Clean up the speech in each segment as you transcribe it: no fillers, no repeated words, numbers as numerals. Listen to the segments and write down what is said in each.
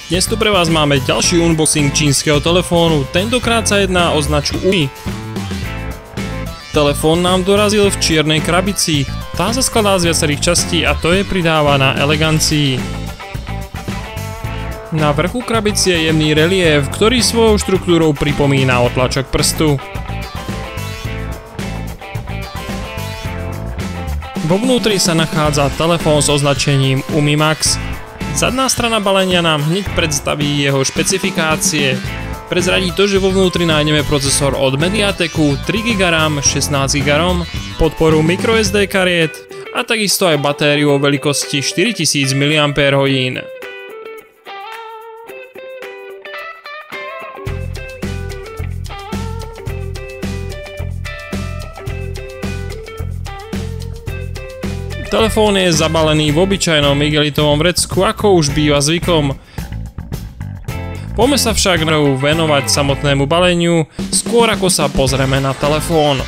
Dnes tu pre vás máme ďalší unboxing čínskeho telefónu, tentokrát sa jedná o značku UMI. Telefón nám dorazil v čiernej krabici, tá sa skladá z viacerých častí a to je pridáva na elegancii. Na vrchu krabici je jemný reliéf, ktorý svojou štruktúrou pripomína otlačok prstu. Vo vnútri sa nachádza telefón s označením UMI Max. Zadná strana balenia nám hneď predstaví jeho špecifikácie. Prezradí to, že vo vnútri nájdeme procesor od Mediateku, 3 GB RAM, 16 GB ROM, podporu microSD kariet a takisto aj batériu o veľkosti 4000 mAh. Telefón je zabalený v obyčajnom igelitovom vrecku, ako už býva zvykom. Poďme sa však venovať samotnému baleniu, skôr ako sa pozrieme na telefón.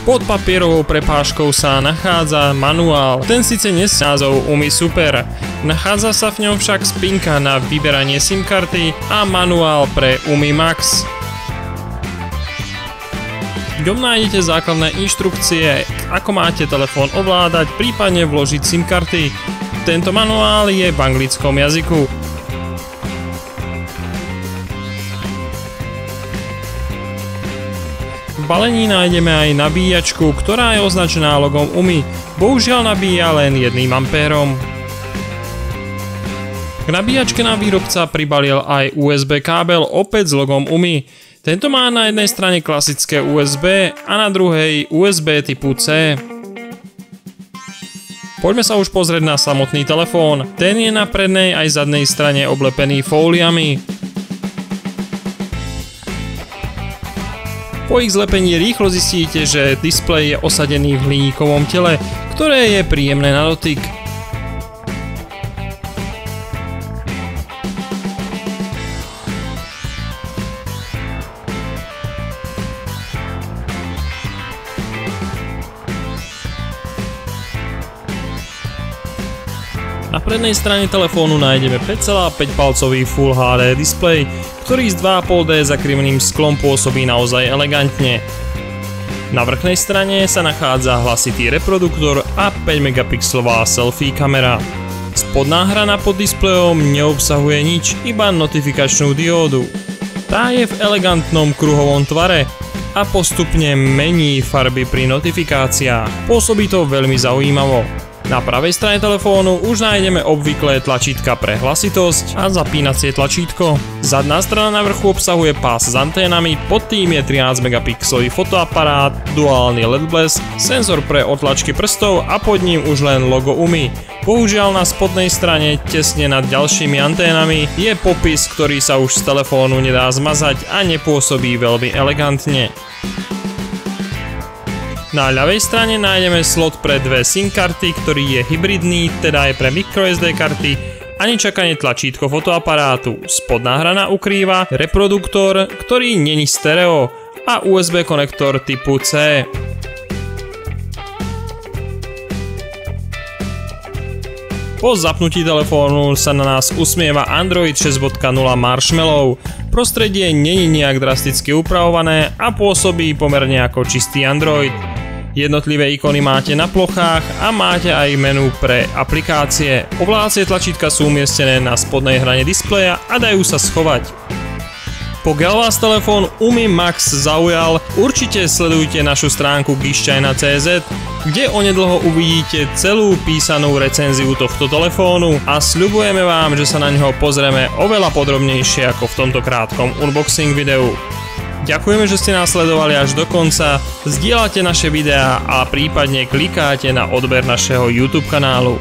Pod papierovou prepážkou sa nachádza manuál, ten síce nesie názov UMI Super. Nachádza sa v ňom však spinka na vyberanie SIM karty a manuál pre UMI Max. V ňom nájdete základné inštrukcie, ako máte telefón ovládať, prípadne vložiť SIM karty. Tento manuál je v anglickom jazyku. V balení nájdeme aj nabíjačku, ktorá je označená logom UMI. Bohužiaľ nabíja len 1 A. K nabíjačke nám výrobca pribalil aj USB kábel opäť s logom UMI. Tento má na jednej strane klasické USB a na druhej USB typu C. Poďme sa už pozrieť na samotný telefón. Ten je na prednej aj zadnej strane oblepený fóliami. Po ich zlepení rýchlo zistíte, že displej je osadený v hliníkovom tele, ktoré je príjemné na dotyk. Na prednej strane telefónu nájdeme 5,5 palcový Full HD displej, ktorý s 2,5D zakriveným sklom pôsobí naozaj elegantne. Na vrchnej strane sa nachádza hlasitý reproduktor a 5 megapixelová selfie kamera. Spodná hrana pod displejom neobsahuje nič, iba notifikačnú diódu. Tá je v elegantnom kruhovom tvare a postupne mení farby pri notifikáciách. Pôsobí to veľmi zaujímavo. Na pravej strane telefónu už nájdeme obvyklé tlačítka pre hlasitosť a zapínacie tlačítko. Zadná strana na vrchu obsahuje pás s anténami, pod tým je 13 megapixelový fotoaparát, duálny LED blesk, senzor pre otlačky prstov a pod ním už len logo UMI. Bohužiaľ na spodnej strane, tesne nad ďalšími anténami, je popis, ktorý sa už z telefónu nedá zmazať a nepôsobí veľmi elegantne. Na ľavej strane nájdeme slot pre 2 SIM karty, ktorý je hybridný, teda je pre microSD karty a nečakanie tlačítko fotoaparátu. Spodná hrana ukrýva reproduktor, ktorý není stereo, a USB konektor typu C. Po zapnutí telefónu sa na nás usmieva Android 6.0 Marshmallow. Prostredie není nejak drasticky upravované a pôsobí pomerne ako čistý Android. Jednotlivé ikony máte na plochách a máte aj menu pre aplikácie. Ovládacie tlačítka sú umiestnené na spodnej hrane displeja a dajú sa schovať. Pokiaľ vás telefón UMI Max zaujal, určite sledujte našu stránku giščajna.cz, kde onedlho uvidíte celú písanú recenziu tohto telefónu a sľubujeme vám, že sa na neho pozrieme oveľa podrobnejšie ako v tomto krátkom unboxing videu. Ďakujeme, že ste nás sledovali až do konca, zdieľate naše videá a prípadne klikáte na odber našeho YouTube kanálu.